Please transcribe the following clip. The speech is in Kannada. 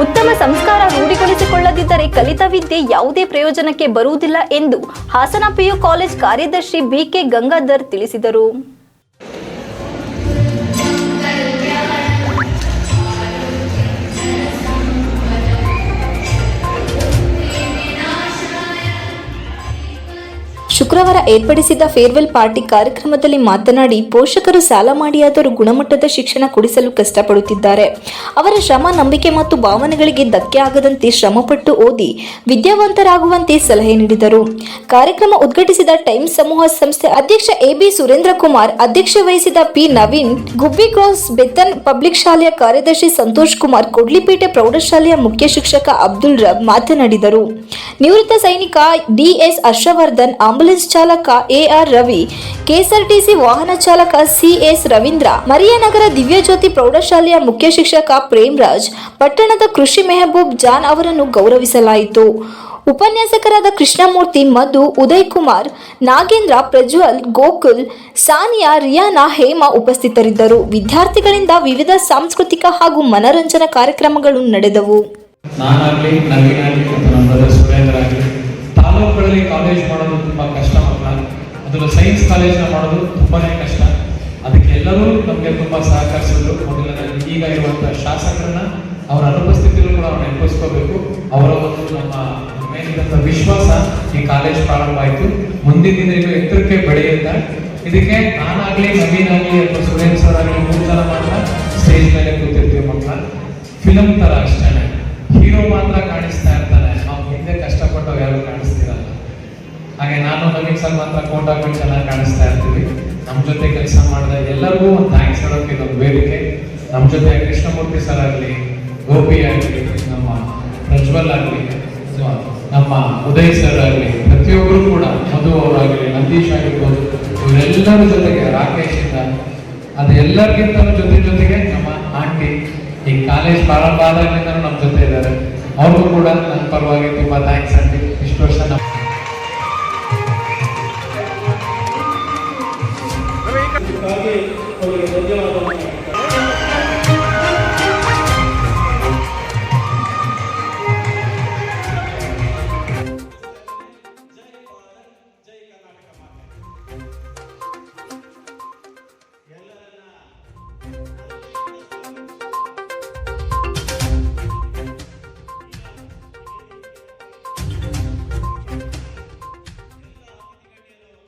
ಉತ್ತಮ ಸಂಸ್ಕಾರ ರೂಢಿಗೊಳಿಸಿಕೊಳ್ಳದಿದ್ದರೆ ಕಲಿತ ವಿದ್ಯೆ ಯಾವುದೇ ಪ್ರಯೋಜನಕ್ಕೆ ಬರುವುದಿಲ್ಲ ಎಂದು ಹಾಸನ ಪಿಯು ಕಾಲೇಜ್ ಕಾರ್ಯದರ್ಶಿ ಬಿಕೆ ಗಂಗಾಧರ್ ತಿಳಿಸಿದರು. ಶುಕ್ರವಾರ ಏರ್ಪಡಿಸಿದ್ದ ಫೇರ್ವೆಲ್ ಪಾರ್ಟಿ ಕಾರ್ಯಕ್ರಮದಲ್ಲಿ ಮಾತನಾಡಿ, ಪೋಷಕರು ಸಾಲ ಮಾಡಿಯಾದರೂ ಗುಣಮಟ್ಟದ ಶಿಕ್ಷಣ ಕೊಡಿಸಲು ಕಷ್ಟಪಡುತ್ತಿದ್ದಾರೆ. ಅವರ ಶ್ರಮ, ನಂಬಿಕೆ ಮತ್ತು ಭಾವನೆಗಳಿಗೆ ಧಕ್ಕೆ ಆಗದಂತೆ ಶ್ರಮಪಟ್ಟು ಓದಿ ವಿದ್ಯಾವಂತರಾಗುವಂತೆ ಸಲಹೆ ನೀಡಿದರು. ಕಾರ್ಯಕ್ರಮ ಉದ್ಘಾಟಿಸಿದ ಟೈಮ್ಸ್ ಸಮೂಹ ಸಂಸ್ಥೆ ಅಧ್ಯಕ್ಷ ಎಬಿ ಸುರೇಂದ್ರ ಕುಮಾರ್, ಅಧ್ಯಕ್ಷ ವಹಿಸಿದ ಪಿ ನವೀನ್, ಗುಬ್ಬಿ ಕ್ರಾಸ್ ಬೆತ್ತನ್ ಪಬ್ಲಿಕ್ ಶಾಲೆಯ ಕಾರ್ಯದರ್ಶಿ ಸಂತೋಷ್ ಕುಮಾರ್, ಕೊಡ್ಲಿಪೇಟೆ ಪ್ರೌಢಶಾಲೆಯ ಮುಖ್ಯ ಶಿಕ್ಷಕ ಅಬ್ದುಲ್ ರಬ್ ಮಾತನಾಡಿದರು. ನಿವೃತ್ತ ಸೈನಿಕ ಡಿಎಸ್ ಹರ್ಷವರ್ಧನ್, ಆಂಬುಲೆನ್ಸ್ ಚಾಲಕ ಎಆರ್ ರವಿ, ಕೆಎಸ್ಆರ್ಟಿಸಿ ವಾಹನ ಚಾಲಕ ಸಿಎಸ್ ರವೀಂದ್ರ, ಮರಿಯನಗರ ದಿವ್ಯಜ್ಯೋತಿ ಪ್ರೌಢಶಾಲೆಯ ಮುಖ್ಯ ಶಿಕ್ಷಕ ಪ್ರೇಮ್ರಾಜ್, ಪಟ್ಟಣದ ಕೃಷಿ ಮೆಹಬೂಬ್ ಜಾನ್ ಅವರನ್ನು ಗೌರವಿಸಲಾಯಿತು. ಉಪನ್ಯಾಸಕರಾದ ಕೃಷ್ಣಮೂರ್ತಿ, ಮಧು, ಉದಯ್ ಕುಮಾರ್, ನಾಗೇಂದ್ರ, ಪ್ರಜ್ವಲ್, ಗೋಕುಲ್, ಸಾನಿಯಾ, ರಿಯಾನಾ, ಹೇಮಾ ಉಪಸ್ಥಿತರಿದ್ದರು. ವಿದ್ಯಾರ್ಥಿಗಳಿಂದ ವಿವಿಧ ಸಾಂಸ್ಕೃತಿಕ ಹಾಗೂ ಮನರಂಜನಾ ಕಾರ್ಯಕ್ರಮಗಳು ನಡೆದವು. ತಾಲೂಕುಗಳಲ್ಲಿ ಕಾಲೇಜ್ ಮಾಡೋದು ತುಂಬ ಕಷ್ಟ ಮಕ್ಕಳ, ಅದರಲ್ಲೂ ಸೈನ್ಸ್ ಕಾಲೇಜ್ನ ಮಾಡೋದು ತುಂಬಾ ಕಷ್ಟ. ಅದಕ್ಕೆ ಎಲ್ಲರೂ ನಮಗೆ ತುಂಬ ಸಹಕರಿಸಿದ್ರು. ಮೊದಲನೇ ಈಗ ಇರುವಂಥ ಶಾಸಕರನ್ನ ಅವರ ಅನುಪಸ್ಥಿತಿಯಲ್ಲೂ ಕೂಡ ಅವ್ರು ನೆನಪಿಸ್ಕೋಬೇಕು. ಅವರ ಒಂದು ನಮ್ಮ ಮೇಲಿದ್ದಂಥ ವಿಶ್ವಾಸ ಈ ಕಾಲೇಜ್ ಪ್ರಾರಂಭ ಆಯಿತು. ಮುಂದಿನ ದಿನ ಇದು ಎತ್ತರಕ್ಕೆ ಬೆಳೆಯುತ್ತೆ. ಇದಕ್ಕೆ ನಾನಾಗಲಿ, ನವೀನ್ ಆಗಲಿ ಅಥವಾ ಸುರೇಶ್ ಸರ್ ಆಗಲಿ 3 ಜನ ಮಾತ್ರ ಸ್ಟೇಜ್ ಮೇಲೆ ಕೂತಿರ್ತೀವಿ ಮಕ್ಕಳ. ಫಿಲಮ್ ಥರ ಅಷ್ಟೇ, ಹೀರೋ ಮಾತ್ರ ಕಾಣಿಸ್ತಾ ಇರ್ತಾನೆ, ನಾವು ಹಿಂದೆ ಕಷ್ಟಪಟ್ಟವ್ರು ಯಾರು ಕಾಣಿಸ್ತಿರಲ್ಲ. ಹಾಗೆ ನಾನು ನವೀನ್ ಸರ್ ಮಾತ್ರ ಕೋಟ್ ಹಾಕೊಂಡು ಚೆನ್ನಾಗಿ ಕಾಣಿಸ್ತಾ ಇರ್ತೀವಿ. ನಮ್ಮ ಜೊತೆ ಕೆಲಸ ಮಾಡಿದ ಎಲ್ಲರಿಗೂ ಒಂದು ಥ್ಯಾಂಕ್ಸ್ ಹೇಳೋಕೆ ಇದೊಂದು ವೇದಿಕೆ. ನಮ್ಮ ಜೊತೆ ಕೃಷ್ಣಮೂರ್ತಿ ಸರ್ ಆಗಲಿ, ಗೋಪಿ ಆಗಲಿ, ನಮ್ಮ ಪ್ರಜ್ವಲ್ ಆಗಲಿ, ನಮ್ಮ ಉದಯ್ ಸರ್ ಆಗಲಿ, ಪ್ರತಿಯೊಬ್ಬರು ಕೂಡ, ಮಧು ಅವರಾಗಲಿ, ನಂದೀಶ್ ಆಗಿರ್ಬೋದು, ಇವರೆಲ್ಲರ ಜೊತೆಗೆ ರಾಕೇಶ್ ಇಂದ ಅದು ಎಲ್ಲರಿಗಿಂತ ಜೊತೆಗೆ ನಮ್ಮ ಆಂಟಿ ಈ ಕಾಲೇಜ್ ಪ್ರಾರಂಭ ಆದಾಗಲಿಂದ ನಮ್ಮ ಜೊತೆ ಇದ್ದಾರೆ. ಅವ್ರಿಗೂ ಕೂಡ ನನ್ನ ಪರವಾಗಿ ತುಂಬಾ ಥ್ಯಾಂಕ್ಸ್ ಆಂಟಿ. ಇಷ್ಟು ವರ್ಷ ಅವರಿಗೆ